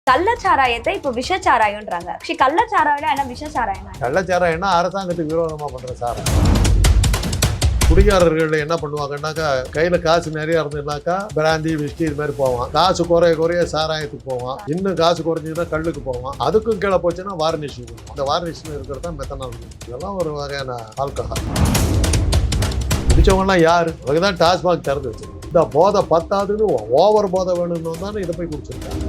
கள்ளச்சாராயத்தை இப்போ விஷச்சாராயம்ன்றாங்க. கள்ளச்சாராயம் என்ன விஷச்சாராயம்? கள்ளச்சாராயம்னா அரசாங்கத்துக்கு விரோதமா பண்ற சாராயம். குடிகாரர்கள் என்ன பண்ணுவாங்கன்னாக்கா கையில காசு நிறைய இருந்ததுனாக்கா பிராந்தி விஸ்கி இது மாதிரி போவான். காசு குறைய சாராயத்துக்கு போவான். இன்னும் காசு குறைஞ்சதுன்னா கல்லுக்கு போவான். அதுக்கும் கீழே போச்சுன்னா வார்னிஷ். அந்த வார்னிஷ்ல இருக்கிறது தான் மெத்தனால். இதெல்லாம் ஒரு வகையான ஆல்கஹால். குடிச்சவங்கலாம் யாரு? அதுதான் டாஸ்மாக் திறந்து வச்சிருக்கு. இந்த போதை பத்தாதுன்னு ஓவர் போதை வேணும்னு தானே இதை போய் குடிச்சிருக்காங்க.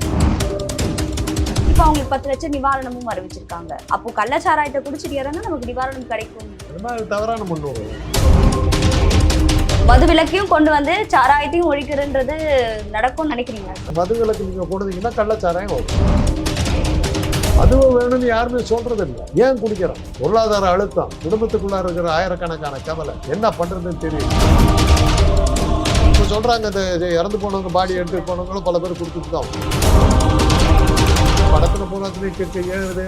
இப்போ அவங்களுக்கு 10 லட்சம் நிவாரணமும் அறிவிச்சிருக்காங்க. அப்போ கள்ளச்சாராயத்தை குடிச்சிட்டு நமக்கு நிவாரணம் கிடைக்கும். தவறான முன்னோர்கள் மது விலக்கையும் கொண்டு வந்து சாராயத்தையும் ஒழிக்கிறன்றது நடக்கும்னு நினைக்கிறீங்க? மது விலக்கு நீங்க போனீங்கன்னா கள்ளச்சாராயம் வரும். அதுவும் வேணும்னு யாருமே சொல்றது இல்லை. ஏன் குடிக்கிறோம்? பொருளாதார அழுத்தம், குடும்பத்துக்குள்ள இருக்கிற ஆயிரக்கணக்கான கவலை, என்ன பண்றதுன்னு தெரியும். இப்ப சொல்றாங்க இந்த இறந்து போனவங்க பாடி எடுத்து போனவங்களும் பல பேர் கொடுத்துட்டு தான் படத்துல போனதுலேயும் ஏழுது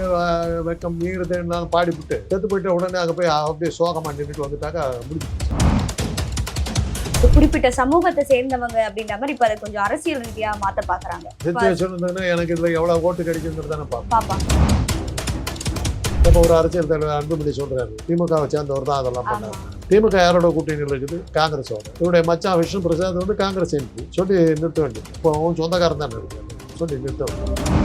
வெக்கம் மீறுதுன்னு பாடிவிட்டு செத்து போயிட்டு உடனே அங்கே போய் அப்படியே சோகமா நின்றுட்டு வந்துட்டாக்கா முடிச்சு. குறிப்பிட்ட சமூகத்தை சேர்ந்தவங்க அப்படின்ற மாதிரி இப்ப அதை கொஞ்சம் அரசியல் ரீதியா மாத்த பாக்குறாங்க. எனக்கு இதுல எவ்வளவு ஓட்டு கிடைக்குங்கிறது தானே பாப்பாங்க. இப்ப ஒரு அரசியல் தலைவர் அன்புமணி சொல்றாரு, திமுகவை சேர்ந்தவர் தான் அதெல்லாம் பண்ணாரு. திமுக யாரோட கூட்டணியில் இருக்குது? காங்கிரஸோட. இவருடைய மச்சான் விஷ்ணு பிரசாத் வந்து காங்கிரஸ் எம்பி. சொல்லி நிறுத்த வேண்டியது. இப்போ அவன் சொந்தக்காரன் தானே இருக்கு. சொல்லி நிறுத்த வேண்டியது.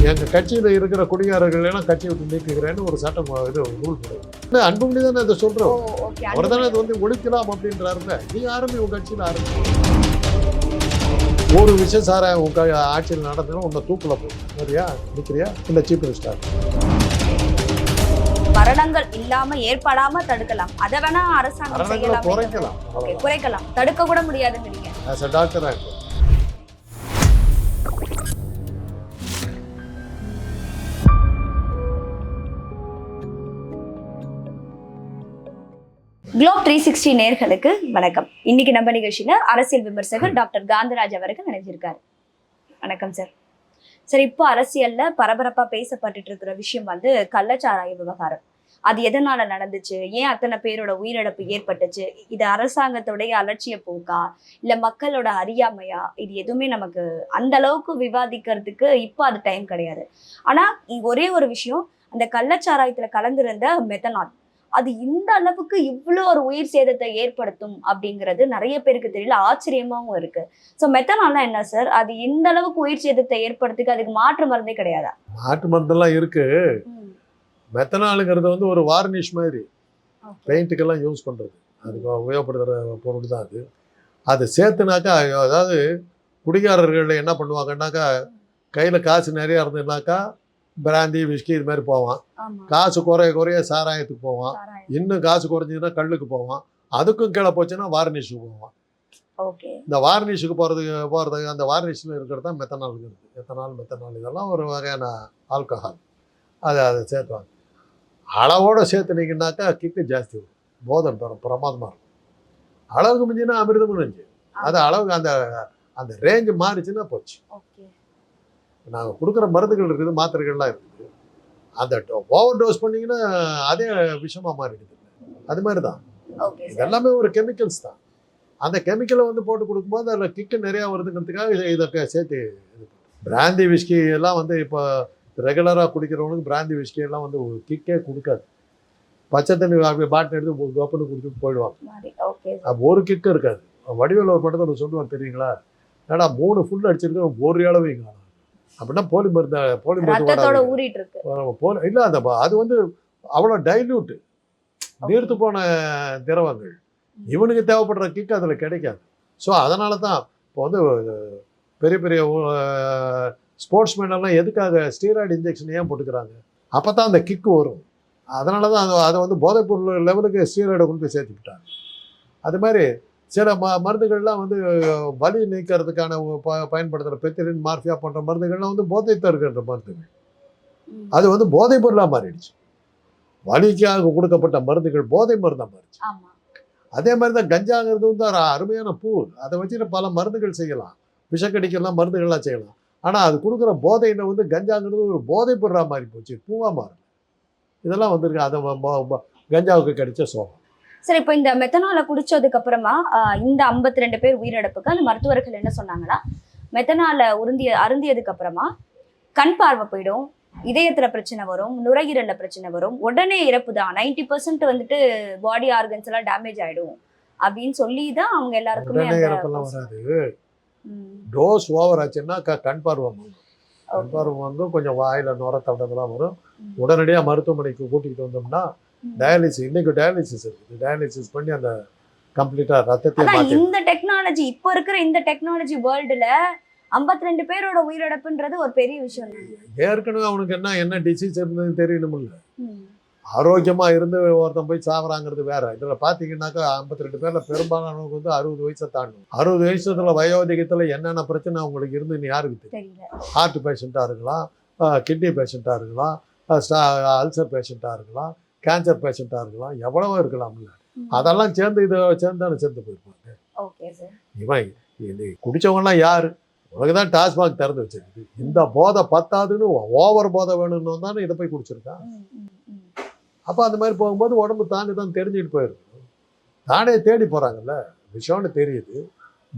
எங்க கட்சியில இருக்கிற குடிகாரர்கள் எல்லாம் கட்சியை விட்டு நீக்குகிறேன்னு ஒரு சட்டம் இது ரூல் போடுது. அன்புமணி தானே அதை சொல்றோம். அவர் தானே அதை வந்து ஒழிக்கலாம் அப்படின்றாருல. நீ ஆரம்பி உங்க கட்சியில் ஆரம்பி. ஒரு விஷயம் சார உங்க ஆட்சியில் நடந்ததுன்னா உன்னை தூக்குல போகும். சரியா? நிக்கிறியா? இல்ல சீஃப் மினிஸ்டர். மரணங்கள் இல்லாம ஏற்படாம தடுக்கலாம். அதை வேணா அரசாங்கம் குறைக்கலாம். தடுக்க கூட முடியாதுங்கிறீங்க. as a doctor குளோப் 360 நேயர்களுக்கு வணக்கம். இன்னைக்கு நம்ம நிகழ்ச்சியில அரசியல் விமர்சகர் டாக்டர் காந்தராஜ் அவர்கள் நினைச்சிருக்காரு. வணக்கம் சார். சரி, இப்போ அரசியல்ல பரபரப்பா பேசப்பட்டு இருக்கிற விஷயம் வந்து கள்ளச்சாராய விவகாரம். அது எதனால நடந்துச்சு? ஏன் அத்தனை பேரோட உயிரிழப்பு ஏற்பட்டுச்சு? இது அரசாங்கத்துடைய அலட்சிய போக்கா, இல்ல மக்களோட அறியாமையா? இது எதுவுமே நமக்கு அந்த அளவுக்கு விவாதிக்கிறதுக்கு இப்போ அது டைம் கிடையாது. ஆனா இங்க ஒரே ஒரு விஷயம், அந்த கள்ளச்சாராயத்துல கலந்திருந்த மெத்தனால் அது இந்த அளவுக்கு இவ்வளோ ஒரு உயிர் சேதத்தை ஏற்படுத்தும் அப்படிங்கிறது நிறைய பேருக்கு தெரியல, ஆச்சரியமாவும் இருக்கு. ஸோ மெத்தனால்னா என்ன சார்? அது இந்த அளவுக்கு உயிர் சேதத்தை ஏற்படுத்துக்கு அதுக்கு மாற்று மருந்தே கிடையாதா? மாற்று மருந்தெல்லாம் இருக்கு. மெத்தனாலுங்கிறது வந்து ஒரு வார்னிஷ் மாதிரி பெயிண்ட்டுக்கெல்லாம் யூஸ் பண்றது, அதுக்கு உபயோகப்படுத்துற பொருள் தான் அது. அது சேர்த்துனாக்கா, அதாவது குடிகாரர்கள் என்ன பண்ணுவாங்கன்னாக்கா கையில காசு நிறைய இருந்ததுனாக்கா பிராந்தி விஸ்கி இது மாதிரி போவான். காசு குறைய சாராயத்துக்கு போவான். இன்னும் காசு குறைஞ்சதுன்னா கல்லுக்கு போவான். அதுக்கும் கீழே போச்சுன்னா வார்னிஷுக்கு போவான். இந்த வார்னிஷுக்கு போறதுக்கு அந்த வார்னிஷ்ல இருக்கிறது தான் மெத்தனாலுங்கிறது. மெத்தனால் இதெல்லாம் ஒரு வகையான ஆல்கஹால். அதை சேர்த்துவாங்க. அளவோட சேர்த்துனீங்கன்னாக்கா கிக்கு ஜாஸ்தி வரும். போதை பிரமாதமாக இருக்கும். அளவுக்கு மிஞ்சினா அமிர்தமும் நெஞ்சு. அது அளவுக்கு அந்த ரேஞ்சு மாறிச்சுன்னா போச்சு. நாங்கள் கொடுக்குற மருந்துகள் இருக்குது, மாத்திரைகள்லாம் இருக்குது. அந்த ஓவர் டோஸ் பண்ணிங்கன்னா அதே விஷமாக மாறிடுது. அது மாதிரி தான் இது எல்லாமே ஒரு கெமிக்கல்ஸ் தான். அந்த கெமிக்கலை வந்து போட்டு கொடுக்கும்போது அதில் கிக்கு நிறையா வருதுங்கிறதுக்காக இதை சேர்த்து பிராந்தி விஸ்கி எல்லாம் வந்து இப்போ ரெகுலராக குடிக்கிறவங்களுக்கு பிராந்தி விஸ்கி எல்லாம் வந்து ஒரு கிக்கே கொடுக்காது. பச்சை தண்ணி பாட்டில் எடுத்து கப்புன்னு குடிச்சுட்டு போயிடுவாங்க. ஒரு கிக்கு இருக்காது. வடிவேல் ஒரு படத்தில் சொல்லுவாங்க தெரியுங்களா, ஏன்னா 3 ஃபுல் அடிச்சிருக்க ஒரு அளவு இங்கே அப்படின்னா போலி மருந்து இல்லை. அந்த அது வந்து அவ்வளோ டைல்யூட், நீர்த்து போன திரவங்கள். இவனுக்கு தேவைப்படுற கிக்கு அதில் கிடைக்காது. ஸோ அதனால தான் இப்போ வந்து பெரிய பெரிய ஸ்போர்ட்ஸ்மேன் எல்லாம் எதுக்காக ஸ்டீராய்டு இன்ஜெக்ஷன் ஏன் போட்டுக்கிறாங்க? அப்போ தான் அந்த கிக்கு வரும். அதனால தான் அதை வந்து போதைப்பொருள் லெவலுக்கு ஸ்டீராய்டை கொண்டு போய் சேர்த்துக்கிட்டாங்க. அது மாதிரி சில மருந்துகள்லாம் வந்து வலி நீக்கிறதுக்கான பயன்படுத்துகிற பெத்திலின், மார்பியா போன்ற மருந்துகள்லாம் வந்து போதை தருகின்ற மருந்துகள். அது வந்து போதைப் பொருளாக மாறிடுச்சு. வலிக்காக கொடுக்கப்பட்ட மருந்துகள் போதை மருந்தாக மாறிடுச்சு. அதே மாதிரி தான் கஞ்சாங்கிறது வந்து ஒரு அருமையான பூ. அதை வச்சுட்டு பல மருந்துகள் செய்யலாம், விஷக்கடிக்கலாம் மருந்துகள்லாம் செய்யலாம். ஆனால் அது கொடுக்குற போதையில் வந்து கஞ்சாங்கிறது ஒரு போதைப் பொருளாக மாறி போச்சு, பூவாக மாறும். இதெல்லாம் வந்துருக்கு. அதை கஞ்சாவுக்கு கிடைச்ச சோகம். சரி, இப்போ இந்த மெத்தனாலை குடிச்சதுக்கு அப்புறமா இந்த 52 பேர் உயிரிழப்புக்கு அந்த மருத்துவர்கள் என்ன சொன்னாங்கன்னா, மெத்தனால அருந்தியதுக்கு அப்புறமா கண் பார்வை போயிடும், இதயத்துல பிரச்சனை வரும், நுரையீரல்ல பிரச்சனை வரும், உடனே இறப்பு தான். 90% வந்துட்டு பாடி ஆர்கன்ஸ் எல்லாம் டேமேஜ் ஆயிடும் அப்படின்னு சொல்லி தான் அவங்க எல்லாருக்குமே உடனே அந்த இறப்பெல்லாம் வராது. ம், டோஸ் ஓவர் ஆச்சுன்னா கண் பார்வை வாங்கும். கண் okay. பார்வை வாங்கும், கொஞ்சம் வாயில நுர தவிடலாம் வரும். ம், உடனடியாக மருத்துவமனைக்கு கூட்டிகிட்டு வந்தோம்னா ம். டயாலிசிஸ், இன்னைக்கு டயாலிசிஸ் இருக்குது. டயாலிசிஸ் பண்ணி அந்த கம்ப்ளீட்டா ரத்தத்தை ஆனா மாற்றி இந்த டெக்னாலஜி, இப்ப இருக்கிற இந்த டெக்னாலஜி வேர்ல்டுல 52 பேரோட உயிரிழப்புன்றது ஒரு பெரிய விஷயம் தான். ஏற்கனவே அவனுக்கு என்ன டிசீஸ் இருந்ததுன்னு தெரியணுமில்ல. ம், ஆரோக்கியமா இருந்து ஒருத்தன் போய் சாவறாங்கிறது வேற. இதுல பாத்தீங்கன்னாக்கா 52 பேர்ல பெரும்பாலானவங்க வந்து 60 வயசை தாண்டும். 60 வயசுல வயோதிகத்துல என்னென்ன பிரச்சனை அவங்களுக்கு இருந்துன்னு யாருக்கு தெரியும்? தெரியல. ஹார்ட் பேஷண்டா இருக்கலாம், கிட்னி பேஷண்டா இருக்கலாம், அல்சர் பேஷண்டா இருக்கலாம், கேன்சர் பேஷண்டா இருக்கலாம், எவ்வளவோ இருக்கலாம்ல. ம். அதெல்லாம் சேர்ந்தானே சேர்ந்து போயிருப்பாங்க. Okay sir. இவன் குடிச்சவங்கலாம் யாரு? உனக்கு தான் டாஸ்மாக் திறந்து வச்சிருக்கு. இந்த போதை பத்தாதுன்னு ஓவர் போதை வேணும்னு தானே இதை போய் குடிச்சிருக்கான். ம், ம், ம். அப்போ அந்த மாதிரி போகும்போது உடம்பு தானே தான் தெரிஞ்சுட்டு போயிருக்கு. தானே தேடி போகிறாங்கல்ல, விஷயம்னு தெரியுது,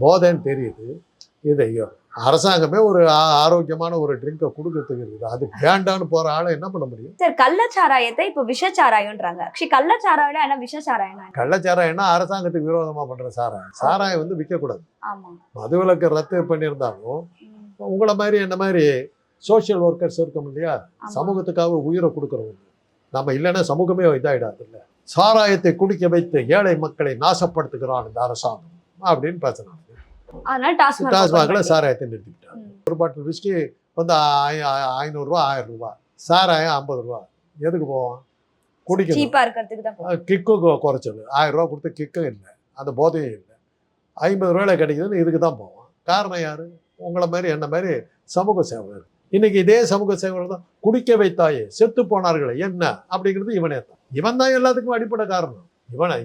போதைன்னு தெரியுது. இதை அரசாங்கமே ஒரு ஆரோக்கியமான ஒரு ட்ரிங்கை கொடுக்கறதுக்கு இருக்குது. அது வேண்டான்னு போகிற ஆளை என்ன பண்ண முடியும்? சார், கள்ளச்சாராயத்தை இப்ப விஷச்சாராயம்ன்றாங்க. ஆக்சுவலி கள்ளச்சாராயம் என்ன, விஷச்சாராயம்? கள்ளச்சாராயம்னா அரசாங்கத்துக்கு விரோதமாக பண்ணுற சாராயம். சாராயம் வந்து விற்கக்கூடாது. ஆமா. மதுவிலக்கு ரத்து பண்ணியிருந்தாலும் ம், உங்களை மாதிரி என்ன மாதிரி சோஷியல் ஒர்க்கர்ஸ் இருக்கோம் இல்லையா, ஆமா. சமூகத்துக்காக உயிரை கொடுக்குறவங்க. நம்ம இல்லைன்னா சமூகமே இதாகிடாது இல்லை. சாராயத்தை குடிக்க வைத்து ஏழை மக்களை நாசப்படுத்துகிறான் இந்த அரசாங்கம் அப்படின்னு பேசுறாங்க. அதனால டாஸ்மாக் டாஸ்மாகில் சாராயத்தை நிறுத்திக்கிட்டாங்க. ம். ஒரு பாட்டில் விஸ்கி வந்து 500 ரூபா 1000 ரூபா, சாராயம் 50 ரூபா. எதுக்கு போவோம்? குடிக்கணும். சீப்பா இருக்கிறதுக்கு தான். கிக்கும் குறைச்சது. 1000 ரூபா கொடுத்து கிக்கும் இல்லை, அந்த போதையும் இல்லை. 50 ரூபாயில கிடைக்குதுன்னு இதுக்கு தான் போவோம். காரணம் யாரு? உங்களை மாதிரி என்ன மாதிரி சமூக சேவகர். இன்னைக்கு இதே சமூக சேவகர் தான் குடிக்க வைத்தாயே செத்து போனார்களே என்ன அப்படிங்கிறது இவனே தான். இவன் தான் எல்லாத்துக்கும் அடிப்படை காரணம். இவனை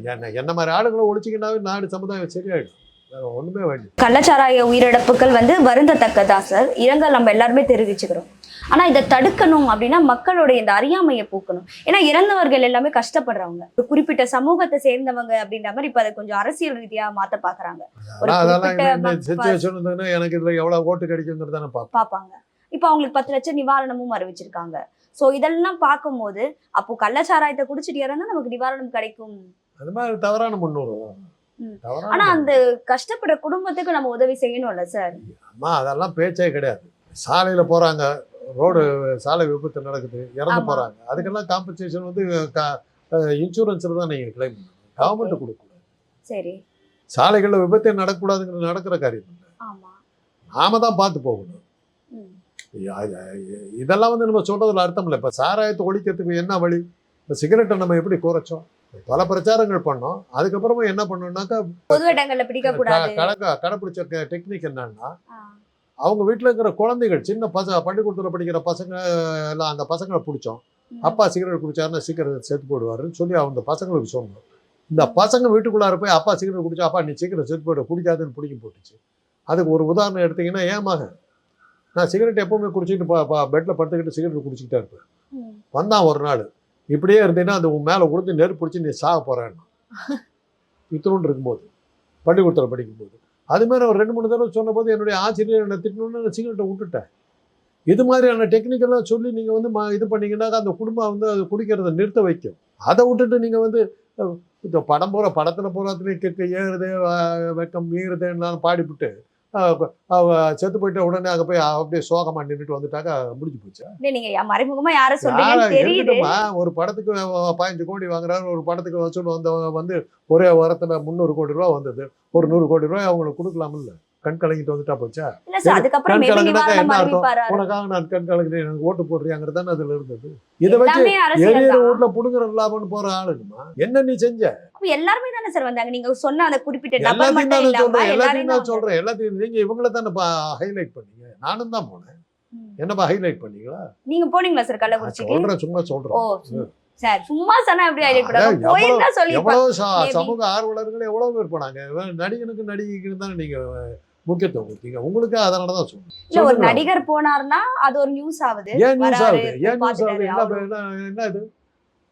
என்ன மாதிரி ஆளுங்களை ஒழிச்சிக்கினாவே நாடு சமுதாயம் சரியாயிடும். வேற ஒண்ணுமே வேண்டிய. கள்ளச்சாராய உயிரிழப்புகள் வந்து வருந்தத்தக்கதான் சார், இரங்கல் நம்ம எல்லாருமே தெரிவிச்சுக்கிறோம். ஆனா இதை தடுக்கணும் அப்படின்னா மக்களுடைய இந்த அறியாமையை போக்கணும். ஏன்னா இறந்தவர்கள் எல்லாமே கஷ்டப்படுறவங்க, ஒரு குறிப்பிட்ட சமூகத்தை சேர்ந்தவங்க அப்படின்ற மாதிரி இப்ப அதை கொஞ்சம் அரசியல் ரீதியா மாத்த பாக்குறாங்க. ஒரு அதெல்லாம் குறிப்பிட்ட சிச்சுவேஷன் இருந்ததுன்னா எனக்கு இதுல எவ்வளவு ஓட்டு கிடைக்குங்கிறதானே பார்ப்போம். பாப்பாங்க. இப்ப அவங்களுக்கு 10 லட்சம் நிவாரணமும் அறிவிச்சிருக்காங்க. சோ இதெல்லாம் பார்க்கும்போது அப்போ கள்ளச்சாராயத்தை குடிச்சிட்டு இறந்தா நமக்கு நிவாரணம் கிடைக்கும். அது மாதிரி தவறான முன்னூறு. ம். ஆனா அந்த கஷ்டப்படுற குடும்பத்துக்கு நம்ம உதவி செய்யணும்ல சார். அம்மா அதெல்லாம் பேச்சே கிடையாது. சாலையில போறாங்க, ரோடு சாலை விபத்து நடக்குது, இறந்து ஆமா. போறாங்க. அதுக்கெல்லாம் காம்பன்சேஷன் வந்து இன்சூரன்ஸ்ல தான் நீங்க கிளைம் பண்ணணும். கவர்மெண்ட் கொடுக்கக்கூடாது. சரி. சாலைகளில் விபத்தே நடக்கக்கூடாதுங்கிறது நடக்கிற காரியம் இல்லை. ஆமா. நாம தான் பார்த்து போகணும். ம். இதெல்லாம் வந்து நம்ம சொல்றதுல அர்த்தம் இல்லை. இப்போ சாராயத்தை ஒழிக்கிறதுக்கு என்ன வழி? இப்போ சிகரெட்டை நம்ம எப்படி குறைச்சோம்? பல பிரச்சாரங்கள் பண்ணோம். அதுக்கப்புறமா என்ன பண்ணோம்னாக்கா பொது இடங்கள்ல பிடிக்க கூடாது. கடைப்பிடிச்ச டெக்னிக் என்னன்னா, ஆ. அவங்க வீட்டில் இருக்கிற குழந்தைகள், சின்ன பள்ளிக்கூடத்தில் படிக்கிற பசங்க எல்லாம், அந்த பசங்களை பிடிச்சோம். ம். அப்பா சிகரெட் குடிச்சாருன்னா சீக்கிரம் செத்து போடுவாருன்னு சொல்லி அந்த பசங்களுக்கு சொன்னோம். இந்த பசங்க வீட்டுக்குள்ளார போய் அப்பா சிகரெட் குடிச்சா, அப்பா நீ சீக்கிரம் செத்து போய்டு, குடிக்காதுன்னு பிடிக்க போட்டுச்சு. அதுக்கு ஒரு உதாரணம் எடுத்தீங்கன்னா, என் மகன் நான் சிகரெட் எப்பவுமே குடிச்சிட்டு பெட்டில் படுத்துக்கிட்டு சிகரெட் குடிச்சிக்கிட்டே இருப்பேன். ம். வந்தான் ஒரு நாள், இப்படியே இருந்தீங்கன்னா அது உன் மேலே கொடுத்து நெருப்பு பிடிச்சி நீ சாக போகிறேன்னா, இத்தனோண்டு இருக்கும்போது பள்ளிக்கூடத்தில் படிக்கும்போது. அதுமாதிரி ஒரு 2-3 தடவை சொன்னபோது என்னுடைய ஆசிரியர் என்னை திட்டணுன்னு நான் சிகரெட்டை விட்டுட்டேன். இது மாதிரியான டெக்னிக்கெல்லாம் சொல்லி நீங்கள் வந்து இது பண்ணிங்கன்னாக்கா அந்த குடும்பம் வந்து அது குடிக்கிறத நிறுத்த வைக்கும். அதை விட்டுட்டு நீங்கள் வந்து இந்த படத்தில் போகிறதுலேயே கிட்ட ஏறுது, வெக்கம் மீறுதுன்னு பாடிவிட்டு செத்து போயிட்ட உடனே அங்கே போய் அப்படியே சோகமா நின்றுட்டு வந்துட்டாக்கா முடிஞ்சு போச்சு. இல்ல, நீங்க மறைமுகமா யார சொல்றீங்கன்னு தெரியுது. ஒரு படத்துக்கு 15 கோடி வாங்குறாரு, ஒரு படத்துக்கு வசூல் வந்து ஒரே வாரத்துல 300 கோடி ரூபா வந்தது. ஒரு 100 கோடி ரூபாய் அவங்களுக்கு கொடுக்கலாம்ல. கண் கலங்கிட்டு வந்துட்டா போச்சா? இல்ல சார், அதுக்கப்புறம் கண் மேபி கலங்கினாக்கா நிவாரணம் என்ன அர்த்தம்? அறிவிப்பாரா? உனக்காக நான் கண் கலங்குறேன், எனக்கு ஓட்டு போடுறியாங்கிறது தானே அதுல இருந்தது. இதை வச்சு எல்லாமே அரசியல் எளிய தான். ஓட்டுல புடுங்குற லாபம்னு போற ஆளுங்கம்மா. என்ன நீ செஞ்ச? அப்ப எல்லாருமே தானே சார் வந்தாங்க. நீங்க சொன்ன அந்த குறிப்பிட்ட நபர் எல்லாத்தையும் மட்டும் தான் இல்லாம சொல்றேன், எல்லாத்தையும் எல்லாரையும் தான் தான் சொல்றேன். எல்லாத்தையும் நீங்க இவங்கள தானே ஹைலைட் பண்ணீங்க. நானும் தான் போனேன். ம். என்னப்பா ஹைலைட் பண்ணீங்களா? நீங்க போனீங்களா சார் நான் கள்ளக்குறிச்சிக்கு? சொல்றேன், சும்மா ஓ, சொல்றேன். சார் சும்மா சொன்னா எப்படி ஹைலைட் அதான் பண்ணாங்க? போயிருந்தா சொல்லி எவ்வளவு maybe. சமூக ஆர்வலர்கள் எவ்வளவு பேர் போனாங்க. நடிகனுக்கு நடிகைக்கு தானே நீங்க முக்கியத்துவம் கொடுத்தீங்க. உங்களுக்கு அதனாலதான் இல்ல, ஒரு சொல்றேன். நடிகர் போனாருன்னா அது ஒரு நியூஸ் ஆகுது. ஏன் நியூஸ் வராரு, ஆகுது? ஏன் நியூஸ் ஆகுது? பாத்துட்டாரு, என்ன இது?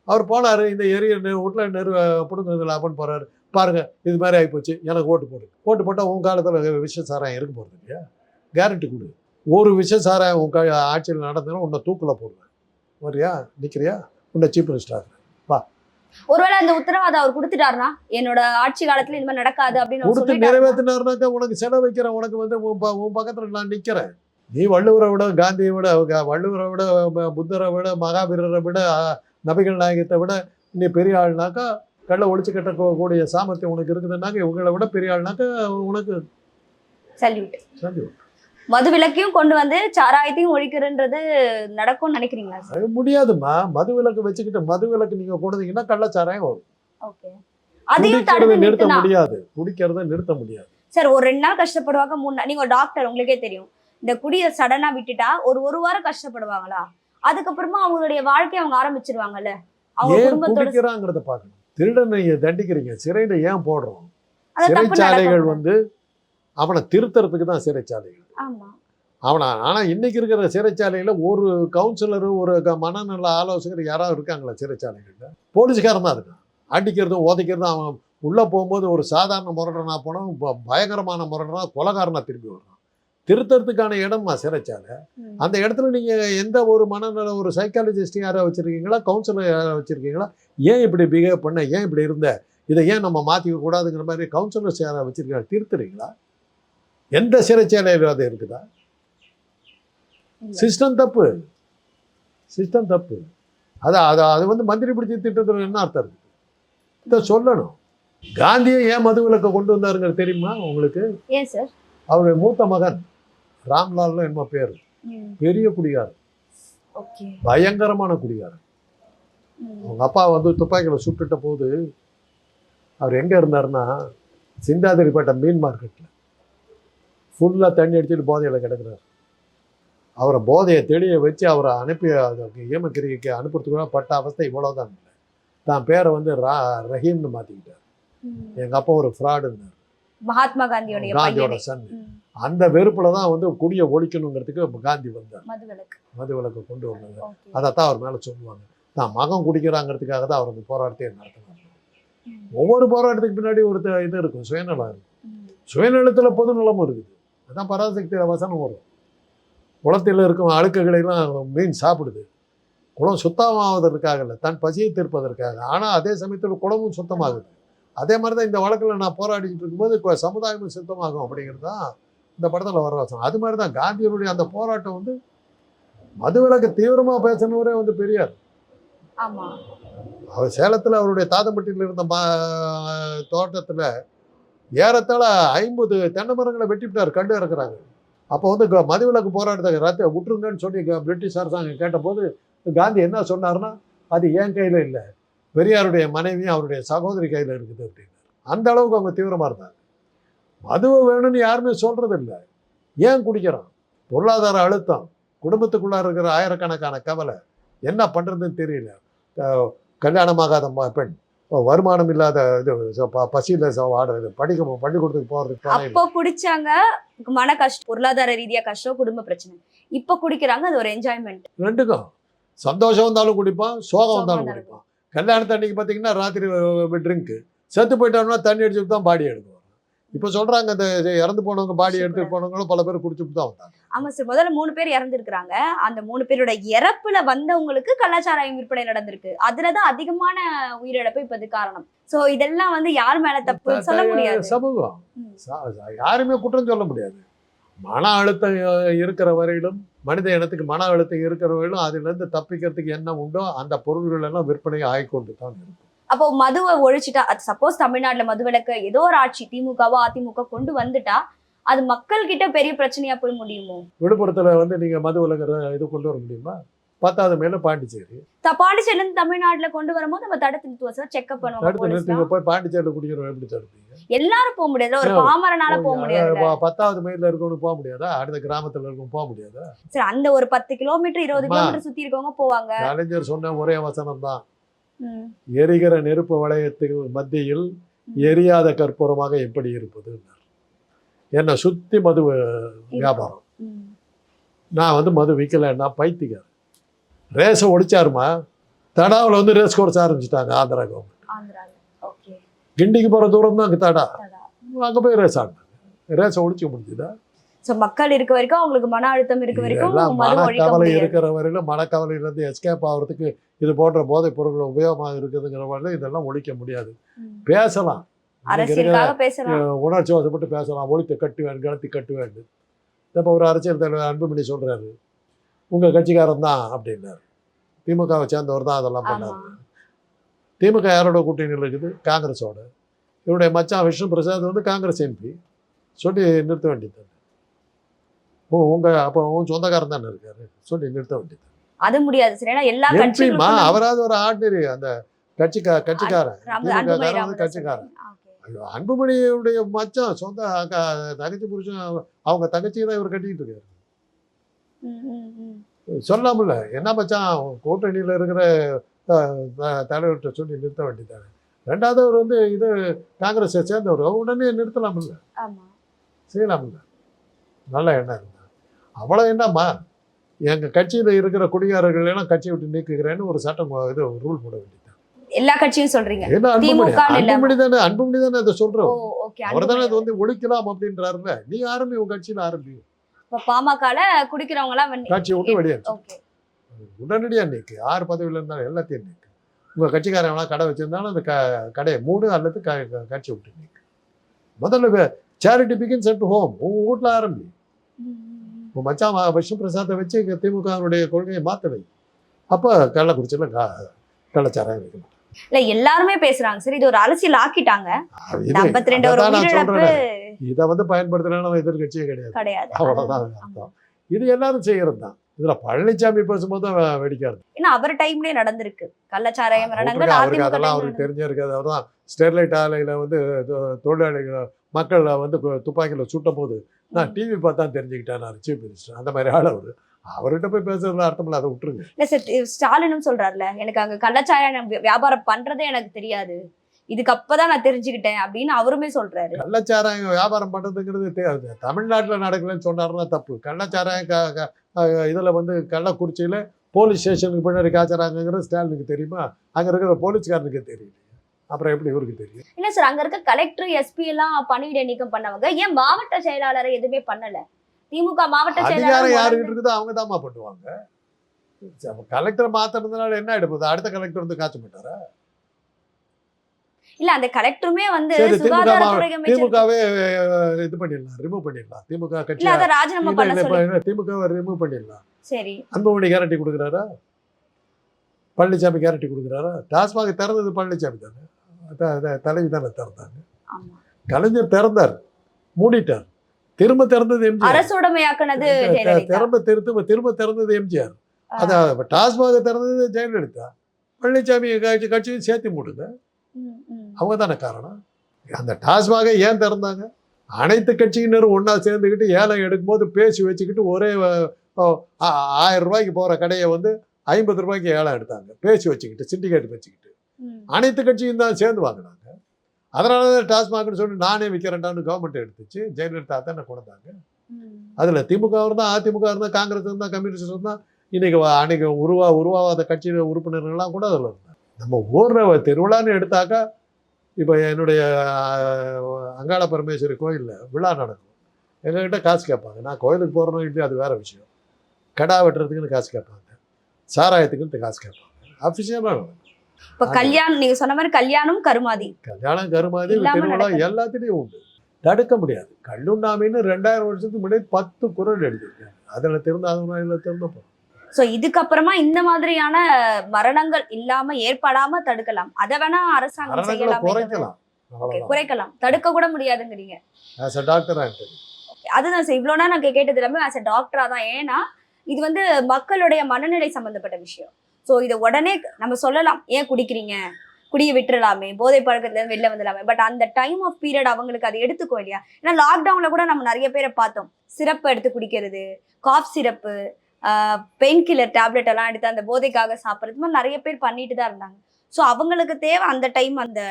அவர் போனாரு, இந்த எரிய வீட்டுல புடுங்குறது லாபம்னு போறாரு. பாருங்க இது மாதிரி ஆகிப்போச்சு, எனக்கு ஓட்டு போட்டு அவன் காலத்துல விஷ சாராயம் இருக்க போறது இல்லையா? கேரண்டி கொடு. ஒரு விஷயம் சாராயம் உன் ஆட்சியில் நடந்ததுன்னா உன்னை தூக்கில் போடுவேன். வரியா, நிற்கிறியா, உன்னை சீஃப் மினிஸ்டர். ஒருவேளை அந்த உத்தரவாதம் அவர் கொடுத்துட்டாருன்னா என்னோட ஆட்சி காலத்துல இந்த மாதிரி நடக்காது அப்படின்னு அவர் கொடுத்து சொல்லிட்டாருன்னா, நிறைவேற்றினாருனாக்கா உனக்கு செலவு வைக்கிறேன். உனக்கு வந்து உன் பக்கத்தில் நான் நிற்கிறேன். நீ வள்ளுவரை விட, காந்தியை விட, வள்ளுவரை விட, புத்தரை விட, மகாவீரரை விட, நபிகள் நாயகத்தை விட நீ பெரிய ஆள்னாக்கா, கள்ள ஒழிச்சு கட்டக்கூடிய சாமர்த்தியம் உனக்கு இருக்குதுன்னாக்க இவங்களை விட பெரிய ஆள்னாக்கா உனக்கு சல்யூட். சல்யூட். மது விலக்கையும் கொண்டு வந்து சாராயத்தையும் ஒழிக்கிறன்றது நடக்கும்னு நினைக்கிறீங்களா சார்? அது முடியாதுமா. மது விலக்கு வச்சுக்கிட்டு மது விலக்கு நீங்க கொண்டீங்கன்னா கள்ளச்சாராயம் வரும். ஓகே, அதையும் குடிக்கிறத தடுத்து நிறுத்த நிறுத்தினா முடியாது. குடிக்கிறத நிறுத்த முடியாது. சார் ஒரு 2 நாள் கஷ்டப்படுவாங்க, 3 நாள். நீங்க ஒரு டாக்டர், உங்களுக்கே தெரியும். இந்த குடியை சடனா விட்டுட்டா ஒரு வாரம் கஷ்டப்படுவாங்களா? அதுக்கப்புறமா அவங்களுடைய வாழ்க்கையை அவங்க ஆரம்பிச்சிருவாங்கல்ல, அவங்க ஏன் குடும்பத்தோட. குடிக்கிறாங்கிறத பார்க்கணும். திருடனை தண்டிக்கிறீங்க, சிறையில ஏன் போடுறோம்? அது தப்பு சிறைச்சாலைகள் நடக்கும். வந்து அவனை திருத்தறதுக்கு தான் சிறைச்சாலைகள். ஆமா. ஆனா இன்னைக்கு இருக்கிற சிறைச்சாலையில ஒரு கவுன்சிலர், ஒரு மனநல ஆலோசகர் யாராவது இருக்காங்களா சிறைச்சாலைகள்ல? போலீஸ்காரன் தான் இருக்கான். அடிக்கிறதும் உதைக்கிறதும். அவன் உள்ள போகும்போது ஒரு சாதாரண முரடனா போனோம், பயங்கரமான முரடனா, கொலைகாரனா திரும்பி வர்றான். திருத்தறதுக்கான இடமா சிறைச்சாலை. அந்த இடத்துல நீங்க எந்த ஒரு மனநல, ஒரு சைக்காலஜிஸ்ட் யாராவது வச்சிருக்கீங்களா, கவுன்சிலர் யாராவது வச்சிருக்கீங்களா? ஏன் இப்படி பிஹேவ் பண்ண, ஏன் இப்படி இருந்த, இதை ஏன் நம்ம மாற்றிக்க கூடாதுங்கிற மாதிரி கவுன்சிலர்ஸ் யாராவது வச்சிருக்கீங்களா? திருத்துறீங்களா? எந்த சிறைச்சாலையில் அது இருக்குதா? சிஸ்டம் தப்பு. சிஸ்டம் தப்பு. அது வந்து மந்திரி பிடிச்சி திட்டத்தில் என்ன அர்த்தம் இருக்கு? இதை சொல்லணும். காந்தியை ஏன் மது விலக்கை கொண்டு வந்தாருங்கிறது தெரியுமா உங்களுக்கு? ஏன் சார்? அவருடைய மூத்த மகன் ராம்லால்னு என்ன பேர், பெரிய குடிகாரர், ஓகே, பயங்கரமான குடிகாரர். அவங்க அப்பா வந்து துப்பாக்கியில் சுட்டுட்ட போது அவர் எங்கே இருந்தாருன்னா, சிந்தாதிரிப்பேட்டை மீன் மார்க்கெட்டில் ஃபுல்லாக தண்ணி அடிச்சுட்டு போதையில் கிடக்குறாரு. அவரை போதையை தெளிய வச்சு அவரை அனுப்பி ஏமக்கிரிக்கு அனுப்புறதுக்குள்ள பட்ட அவஸ்தை இவ்வளோதான் இல்லை. தான் பேரை வந்து ரஹீம்னு மாற்றிக்கிட்டார். எங்கள் அப்பா ஒரு ஃப்ராடுன்னார், மகாத்மா காந்தியோட காந்தியோட சன். அந்த வெறுப்பில் தான் வந்து குடியை ஒழிக்கணுங்கிறதுக்கு காந்தி வந்தார். மது விலக்கு கொண்டு வந்தாங்க. அதைத்தான் அவர் மேலே சொல்லுவாங்க. தான் மகன் குடிக்கிறாங்கிறதுக்காக தான் அவர் அந்த போராட்டத்தை நடத்தினார். ஒவ்வொரு போராட்டத்துக்கு பின்னாடி ஒரு இது இருக்கும், சுயநலம் இருக்கும். சுயநலத்தில் பொதுநலமும் இருக்குது. அதான் பராசக்தியில் வசனம் வரும். குளத்தில் இருக்கும் அழுக்குகளையெல்லாம் மீன் சாப்பிடுது. குளம் சுத்தமாவதற்காக இல்லை, தன் பசியை தீர்ப்பதற்காக. ஆனால் அதே சமயத்தில் குளமும் சுத்தமாகுது. அதே மாதிரி தான் இந்த வழக்கில் நான் போராடிக்கிட்டு இருக்கும்போது சமுதாயமும் சுத்தமாகும் அப்படிங்கிறது தான் இந்த படத்தில் வர வசனம். அது மாதிரி தான் காந்தியனுடைய அந்த போராட்டம் வந்து மதுவிலக்கு தீவிரமாக பேசினவரே வந்து பெரியார். அவர் சேலத்தில் அவருடைய தாதம்பட்டியில் இருந்த தோட்டத்தில் ஏறத்தாழ 50 தென்னை மரங்களை வெட்டிவிட்டார், கண்டு இறக்குறாங்க. அப்போ வந்து மதுவிலக்கு போராட்டத்தை விட்டுருங்கன்னு சொல்லி பிரிட்டிஷ் அரசாங்கம் கேட்டபோது காந்தி என்ன சொன்னார்னா, அது என் கையில் இல்லை, பெரியாருடைய மனைவியும் அவருடைய சகோதரி கையில் இருக்குது அப்படின்னு. அந்த அளவுக்கு அவங்க தீவிரமாக இருந்தாங்க. மதுவை வேணும்னு யாருமே சொல்கிறது இல்லை. ஏன் குடிக்கிறான்? பொருளாதார அழுத்தம், குடும்பத்துக்குள்ளார இருக்கிற ஆயிரக்கணக்கான கவலை, என்ன பண்ணுறதுன்னு தெரியல. கல்யாணமாகாத பெண், வருமானம் இல்லாத இது, பசியில் வாடுறது, பள்ளிக்கூடத்துக்கு போகிறதுக்கு. அப்போ குடிச்சாங்க, மன கஷ்டம், பொருளாதார ரீதியா கஷ்டம், குடும்ப பிரச்சனை. இப்போ குடிக்கிறாங்க, அது ஒரு என்ஜாய்மெண்ட். ரெண்டுக்கும் சந்தோஷம் வந்தாலும் குடிப்பான், சோகம் வந்தாலும் குடிப்பான். கல்யாணத்து அன்னைக்கு பார்த்தீங்கன்னா ராத்திரி ட்ரிங்க்கு, செத்து போயிட்டோம்னா தண்ணி அடிச்சுட்டு தான் பாடி எடுக்குவாங்க. இப்போ சொல்கிறாங்க, இந்த இறந்து போனவங்க பாடி எடுத்துட்டு போனவங்களும் பல பேர் குடிச்சுட்டு தான் வந்தாங்க. ஆமாம் சார், முதல்ல 3 பேர் இறந்துருக்குறாங்க. அந்த 3 பேரோட இறப்புல வந்தவங்களுக்கு கள்ளச்சாராயம் விற்பனை நடந்திருக்கு. அதுலதான் அதிகமான உயிரிழப்பு இப்போது காரணம். ஸோ இதெல்லாம் வந்து யார் மேல தப்பு சொல்ல முடியாது. சமூகம் யாருமே குற்றம் சொல்ல முடியாது. மன அழுத்தம் இருக்கிற வரையிலும், மனித இனத்துக்கு மன அழுத்தம் இருக்கிற வரையிலும் அதிலிருந்து தப்பிக்கிறதுக்கு என்ன உண்டோ அந்த பொருள்கள் எல்லாம் விற்பனை ஆகிக்கொண்டு தான் இருக்கும். அப்போ மதுவை ஒழிச்சுட்டா, சப்போஸ் தமிழ்நாட்டுல மதுவிலக்கு ஏதோ ஒரு ஆட்சி திமுகவோ அதிமுக கொண்டு வந்துட்டா அது மக்கள் கிட்ட பெரிய பிரச்சனையா போய் முடியுமோ? விழுப்புரத்துல வந்து நீங்க மது விலக்கு இது கொண்டு வர முடியுமா? 10வது மேல பாண்டிச்சேரி. பாண்டிச்சேரியில இருந்து தமிழ்நாட்டுல கொண்டு வரும்போது நம்ம தடுத்து நிறுத்துவோம் சார், செக்அப் பண்ணுவோம். தடுத்து நிறுத்தி போய் பாண்டிச்சேரியில குடிக்கிறோம் எப்படி தடுப்பீங்க? எல்லாரும் போக முடியாது, ஒரு பாமரனால போக முடியாது. 10வது மைல்ல இருக்கவனுக்கு போக முடியாதா? அடுத்த கிராமத்துல இருக்கவங்க போக முடியாதா? சார் அந்த ஒரு 10 கிலோமீட்டர் 20 கிலோமீட்டர் சுத்தி இருக்கவங்க போவாங்க. கலைஞர் சொன்ன ஒரே வசனம் தான், எரிகிற நெருப்பு வளையத்துக்கு மத்தியில் எரியாத கற்பூரமாக எப்படி இருப்பது. என்ன சுத்தி மது வியாபாரம். நான் வந்து மது விற்கலைன்னா பைத்தியக்காரன். ரேஸை ஒழிச்சாருமா, தடாவில் வந்து ரேஸ் கோர்ஸ் ஆரம்பிச்சுட்டாங்க ஆந்திரா கவர்மெண்ட். கிண்டிக்கு போகிற தூரம் தான் அங்கே தடா, அங்கே போய் ரேஸ் ஆடினாங்க. ரேஸை ஒழிச்சு முடிஞ்சுதா? சோ மக்கள் இருக்க வரைக்கும் அவங்களுக்கு மன அழுத்தம் இருக்க வரைக்கும் இதெல்லாம் மது ஒழிக்க மனக்கவலை முடியாது. இருக்கிற வரையிலும் மனக்கவலையிலேருந்து எஸ்கேப் ஆகிறதுக்கு இது போன்ற போதைப் பொருட்கள் உபயோகமாக இருக்குதுங்கிற வரையிலும் இதெல்லாம் ஒழிக்க முடியாது. ம். பேசலாம், இன்னைக்கு இருக்கிற அரசியலுக்காக பேசலாம். உணர்ச்சி வசப்பட்டு பேசலாம், ஒழித்து கட்டுவேன் கலத்தி கட்டுவேன். இப்போ ஒரு அரசியல் தலைவர் அன்புமணி சொல்றாரு, உங்க கட்சிக்காரன் தான் அப்படின்னாரு. திமுகவை சேர்ந்தவர் தான் அதெல்லாம் ஆமா. பண்ணாரு. திமுக யாரோட கூட்டணியில் இருக்குது? காங்கிரஸோட. இவருடைய மச்சான் விஷ்ணு பிரசாத் வந்து காங்கிரஸ் எம்பி. சொல்லி நிறுத்த வேண்டியது. அப்போ உன் சொந்தக்காரன் தானே இருக்காரு, சொல்லி நிறுத்த வேண்டியது. அது முடியாது சார். ஏன்னா எல்லா எம்பிமா கட்சிகளுக்கும் அவராது ஒரு ஆர்டினரி அந்த கட்சிக்காரன் அன்புமணி திமுககாரன் வந்து ராமதாஸ் கட்சிக்காரன். ஓகே. ஐயோ, அன்புமணியுடைய மச்சான் சொந்த தங்கச்சி புருஷன், அவங்க தங்கச்சியை தான் இவர் கட்டிக்கிட்டு இருக்காரு. சொல்லாமல என்ன மச்சான் கூட்டணியில் இருக்கிற தலைவர்கிட்ட சொல்லி நிறுத்த வேண்டியதானே. ரெண்டாவது அவர் வந்து இது காங்கிரஸை சேர்ந்தவர், உடனே நிறுத்தலாம்ல, ஆமா. செய்யலாம்ல. நல்ல எண்ணம் இருந்தா அவ்வளோ என்னம்மா, எங்கள் கட்சியில் இருக்கிற குடிகாரர்கள் எல்லாம் கட்சியை விட்டு நீக்குகிறேன்னு ஒரு சட்டம் இது ரூல் போட வேண்டியது. எல்லா கட்சியும் சொல்றீங்க. ஏன்னா திமுக ன்னு அன்புமணி தானே அதை ஓ சொல்றோம். ஓகே. அவர் தானே அதை வந்து ஒழிக்கலாம் அப்படின்றாருல. நீ ஆரம்பி, உன் கட்சியில் ஆரம்பி, இப்ப பாமகல குடிக்கிறவங்க எல்லாம் கட்சியை விட்டு வெளியே ஓகே. உடனடியாக நீக்கு. 6 பதவியில் இருந்தாலும் எல்லாத்தையும் நீக்கு. உங்கள் கட்சிக்காரங்களாம் கடை வச்சிருந்தாலும் அந்த கடையை மூடு அல்லது கட்சி விட்டு நீக்கு. முதல்ல சேரிட்டி பிகின்ஸ் அட் ஹோம். உங்கள் வீட்டில் ஆரம்பி. உங்கள் மச்சான் விஷ்ணு பிரசாத்தை வச்சு திமுகவுடைய கொள்கையை மாற்ற வை. அப்போ கள்ளக்குறிச்சியில் கள்ளச்சாராயம் வைக்க மாட்டாங்க. இல்ல எல்லாருமே பேசுறாங்க சார், இது ஒரு அரசியல் ஆக்கிட்டாங்க. 52 ஒரு உயிரிழப்பு இதை வந்து பயன்படுத்துறான எதிர்கட்சியே கிடையாது. கிடையாது. அவ்வளவுதான் அர்த்தம். இது எல்லாரும் செய்யறது தான். இதுல பழனிசாமி பேசும்போது வெடிக்காது. ஏன்னா அவர் டைம்லயே நடந்திருக்கு கள்ளச்சாராயம் மரணங்கள். அவருக்கு அதெல்லாம் அவருக்கு தெரிஞ்சே இருக்காது. அவர் தான் ஸ்டெர்லைட் ஆலையில வந்து தொழிலாளிகள் மக்கள் வந்து துப்பாக்கியில சுட்டும் போது நான் டிவி பார்த்தா தெரிஞ்சுக்கிட்டேன் சீஃப் மினிஸ்டர். அந்த மாதிரி ஆள் அவர்கிட்ட போய் பேசுறதுல அர்த்தம் இல்லை, அதை விட்டுருங்க. இல்ல சார், ஸ்டாலினும் சொல்றாருல, எனக்கு அங்க கள்ளச்சாராயம் வியாபாரம் பண்றதே எனக்கு தெரியாது, இதுக்கு அப்பதான் நான் தெரிஞ்சுக்கிட்டேன் அப்படின்னு அவருமே சொல்றாரு. கள்ளச்சாராயம் வியாபாரம் பண்றதுங்கிறது தமிழ்நாட்டில் நடக்கலன்னு சொன்னாருன்னா தப்பு. கள்ளச்சாராயம் இதுல வந்து கள்ளக்குறிச்சியில போலீஸ் ஸ்டேஷனுக்கு பின்னாடி காய்ச்சறாங்கிறது ஸ்டாலினுக்கு தெரியுமா? அங்க இருக்கிற போலீஸ்காரனுக்கு தெரியல, அப்புறம் எப்படி இவருக்கு தெரியும்? இல்ல சார், அங்க இருக்க கலெக்டர் எஸ்பி எல்லாம் பணியிட நீக்கம் பண்ணவங்க ஏன் மாவட்ட செயலாளரை எதுவுமே பண்ணல? திமுக மாவட்ட அதிகாரம் செயலாளர் யாருக்கிட்ட இருக்குதோ அவங்க தான்மா பண்ணுவாங்க. கலெக்டர் மாத்தினதுனால என்ன ஆயிடுது? அடுத்த கலெக்டர் வந்து காய்ச்ச மாட்டாரா? இல்ல அந்த கலெக்டருமே வந்து சரி, சுகாதாரத்துறை அமைச்சர் திமுகவே இது பண்ணிடலாம், ரிமூவ் பண்ணிடலாம். திமுக கட்சி இல்ல அத ராஜினாமா பண்ண சொல்லி. திமுகவை ரிமூவ் பண்ணிடலாம். சரி, அன்புமணி கேரண்டி கொடுக்குறாரா? பழனிசாமி கேரண்டி கொடுக்குறாரா? டாஸ்மாக திறந்தது பழனிசாமி தானே, தலைவி தானே திறந்தாங்க. ஆமா. கலைஞர் திறந்தார், மூடிட்டார். திரும்ப திறந்தது எம்ஜிஆர். அரசுடைமையாக்குனது ஜெயலலிதா. திரும்ப திறந்தது எம்ஜிஆர். அதான் டாஸ்மாக திறந்தது ஜெயலலிதா. பழனிசாமி கட்சியும் சேர்த்து மூடுங்க, அவங்க தானே காரணம். அந்த டாஸ்மாக ஏன் திறந்தாங்க? அனைத்து கட்சியினரும் ஒன்றா சேர்ந்துக்கிட்டு ஏலம் எடுக்கும்போது பேசி வச்சுக்கிட்டு ஒரே 1000 ரூபாய்க்கு போகிற கடையை வந்து 50 ரூபாய்க்கு ஏலம் எடுத்தாங்க, பேசி வச்சுக்கிட்டு, சிண்டிகேட் வச்சுக்கிட்டு. அனைத்து கட்சியும் தான் சேர்ந்து வாங்கினாங்க. அதனால தான் டாஸ்மாக்னு சொல்லி நானே விற்கிறேன்டான்னு கவர்மெண்ட் எடுத்துச்சு. ஜெயலலிதா தானே கொண்டாங்க. அதில் திமுக இருந்தால், அதிமுக இருந்தால், காங்கிரஸ் இருந்தால், கம்யூனிஸ்ட் இருந்தால், அன்னைக்கு உருவாகாத கட்சியில் உறுப்பினர்கள்லாம் கூட அதில் இருந்தாங்க. நம்ம ஊரில் திருவிழான்னு எடுத்தாக்கா, இப்போ என்னுடைய அங்காள பரமேஸ்வரி கோயிலில் விழா நடக்கும். எங்ககிட்ட காசு கேட்பாங்க. நான் கோயிலுக்கு போகிறனோ இல்லையோ அது வேறு விஷயம். கடா வெட்டுறதுக்குன்னு காசு கேட்பாங்க, சாராயத்துக்குன்னு காசு கேட்பாங்க. அஃபிஷியலாக நடக்கும். இப்ப கல்யாணம், நீங்க சொன்ன மாதிரி கல்யாணம் கருமாதி திருவிழா எல்லாத்துலேயும் உண்டு, தடுக்க முடியாது. கல்லுண்ணாமின்னு 2000 வருஷத்துக்கு முன்னாடி 10 குறள் எழுதியிருக்காங்க. அதில் திருந்தாதவனா இல்லை திருந்த போகிறோம். சோ இதுக்கப்புறமா இந்த மாதிரியான மரணங்கள் இல்லாம ஏற்படாம தடுக்கலாம். அதை வேணா அரசாங்கம் செய்யலாம், குறைக்கலாம், தடுக்க கூட முடியாதுங்கிறீங்க. அதுதான் சார், இவ்வளவு நேரம் நான் கேட்டது எல்லாமே ஆஸ் அ டாக்டரா தான். ஏன்னா இது வந்து மக்களுடைய மனநிலை சம்பந்தப்பட்ட விஷயம். சோ இதை உடனே நம்ம சொல்லலாம், ஏன் குடிக்கிறீங்க, குடியை விட்டுறலாமே, போதை பழக்கத்துல இருந்து வெளில வந்துடலாமே. பட் அந்த டைம் ஆஃப் பீரியட் அவங்களுக்கு அதை எடுத்துக்கோ இல்லையா? ஏன்னா லாக்டவுன்ல கூட நம்ம நிறைய பேரை பார்த்தோம், சிரப்பு எடுத்து குடிக்கிறது, cough syrup, pain killer tablet எல்லாம் எடுத்து அந்த போதைக்காக சாப்பிட்றது மாதிரி நிறைய பேர் பண்ணிட்டு தான் இருந்தாங்க. ஸோ அவங்களுக்கு தேவை அந்த டைம். அந்த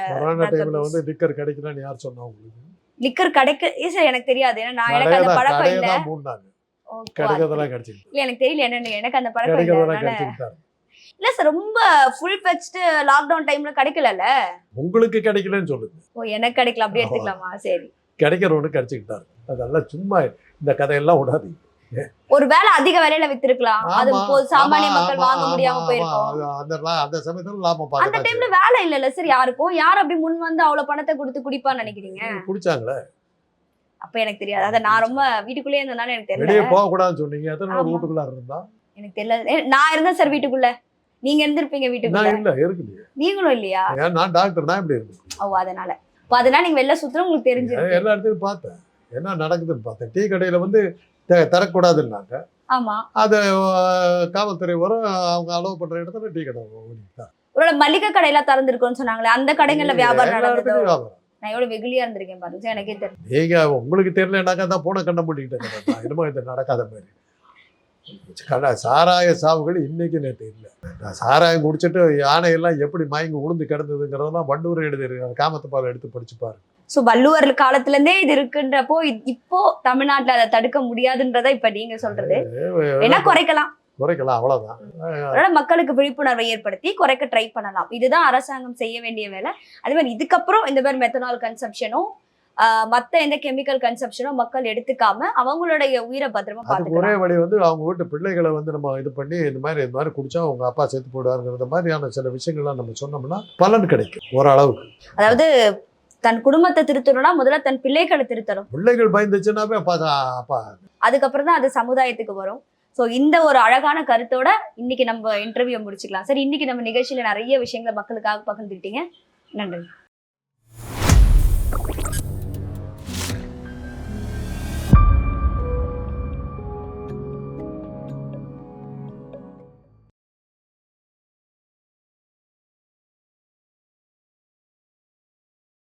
லிக்கர் கிடைக்கலன்னு யார் சொன்னா உங்களுக்கு? லிக்கர் கிடைக்க சார் எனக்கு தெரியாது, ஏன்னா நான் எனக்கு அந்த பழக்கம் இல்லை. இல்ல எனக்கு தெரியல என்னன்னு, எனக்கு அந்த பழக்கம் இல்லை. இல்ல சார், ரொம்ப ஃபுல் ஃபெட்ச்டு லாக்டவுன் டைம்ல கிடைக்கலல்ல. உங்களுக்கு கிடைக்கலன்னு சொல்லுங்க. ஓ, எனக்கு கிடைக்கல, அப்படியே எடுத்துக்கலாமா? சரி. கிடைக்கிறவனு கிடைச்சிக்கிட்டாரு. அதெல்லாம் சும்மா இந்த கதையெல்லாம் விடாதீங்க. ஒரு வேலை அதிக விலையில வித்திருக்கலாம், அது ஆமா, சாமானிய ஆமா, மக்கள் ஆமா, வாங்க முடியாம ஆமா, போயிருக்கும். அந்த சமயத்துல லாபம் அந்த பார்க்க டைம்ல வேலை இல்ல சார் யாருக்கும். யார் அப்படி முன் வந்து அவ்வளவு பணத்தை கொடுத்து குடிப்பான்னு நினைக்கிறீங்க? குடிச்சாங்களே. அப்ப எனக்கு தெரியாது. அத நான் ரொம்ப வீட்டுக்குள்ளேயே இருந்தனால எனக்கு தெரியல. வெளியே போக கூடாதுன்னு சொன்னீங்க. எத்தனை பேர் ஆமா. வீட்டுக்குள்ளார இருந்தா? எனக்கு தெரியல. நான் இருந்தேன் சார் வீட்டுக்குள்ள. நீங்க இருந்திருப்பீங்க நான் வீட்டுக்குள்ள. இல்ல இருக்குது. நீங்களும் இல்லையா? ஏன் நான் டாக்டர், நான் எப்படி இருக்கு? ஓ அதனால. அப்ப அதனால நீங்க வெளில சுத்துற உங்களுக்கு தெரிஞ்சிருக்கு. எல்லா இடத்துலையும் பார்த்தேன், என்ன நடக்குதுன்னு பார்த்தேன். டீ கடையில வந்து தரக்கூடாதுன்னாங்க. ஆமா. அது காவல்துறை வரும், அவங்க அலோவ் பண்ற இடத்துல டீ கடை ஓடிட்டா. ஒரு மளிகை கடையெல்லாம் திறந்திருக்குன்னு சொன்னாங்களே, அந்த கடைகள்ல வியாபாரம் எல்லா நடந்ததோ? இடத்துலயும் வியாபாரம். நான் எவ்வளவு வெகுளியா இருந்திருக்கேன் பாருங்க சார், எனக்கே தெரியல. நீங்க உங்களுக்கு தெரியலனாக்கா தான் போன கண்டம் பண்ணிக்கிட்டேன். என்னமோ இது நடக்காத மாதிரி. சாராய சாவுகள் இன்னைக்கு நேற்று இல்லை. நான் சாராயம் குடிச்சிட்டு யானையெல்லாம் எப்படி மயங்கி உளுந்து கிடந்ததுங்கிறதெல்லாம் வண்டூர் எழுதிருக்காரு. காமத்துப்பால் எடுத்து படிச்சு பாரு. சோ வள்ளுவர் காலத்துல இருந்தே இது இருக்குன்றப்போ இப்போ தமிழ்நாட்டுல அதை தடுக்க முடியாதுன்றதா இப்ப நீங்க சொல்றது. வேணா குறைக்கலாம், அவ்வளவுதான். அதனால மக்களுக்கு விழிப்புணர்வை ஏற்படுத்தி குறைக்க ட்ரை பண்ணலாம். இதுதான் அரசாங்கம் செய்ய வேண்டிய வேலை. அதே மாதிரி இதுக்கப்புறம் இந்த மாதிரி மெத்தனால் கன்சப்ஷனும் மத்த எந்த கெமிக்கல் கன்சப்ஷனும் மக்கள் எடுத்துக்காம அவங்களுடைய உயிரை பத்திரமா அதுக்கு ஒரே பாத்துக்கலாம். வழி வந்து அவங்க வீட்டு பிள்ளைகளை வந்து நம்ம இது பண்ணி இந்த மாதிரி குடிச்சா உங்க அப்பா செத்து போயிடுவாருங்கிற மாதிரியான சில விஷயங்கள்லாம் நம்ம சொன்னோம்னா பலன் கிடைக்கும் ஓரளவுக்கு. அதாவது தன் குடும்பத்தை திருத்தணும்னா முதல்ல தன் பிள்ளைகளை திருத்தணும். பிள்ளைகள் பயந்துச்சுன்னாவே அப்பா அதுக்கப்புறம் தான் அது சமுதாயத்துக்கு வரும். ஸோ இந்த ஒரு அழகான கருத்தோட இன்னைக்கு நம்ம இன்டர்வியூ முடிச்சுக்கலாம் சார். இன்னைக்கு நம்ம நிகழ்ச்சியில நிறைய விஷயங்களை மக்களுக்காக பகிர்ந்துக்கிட்டீங்க. நன்றி.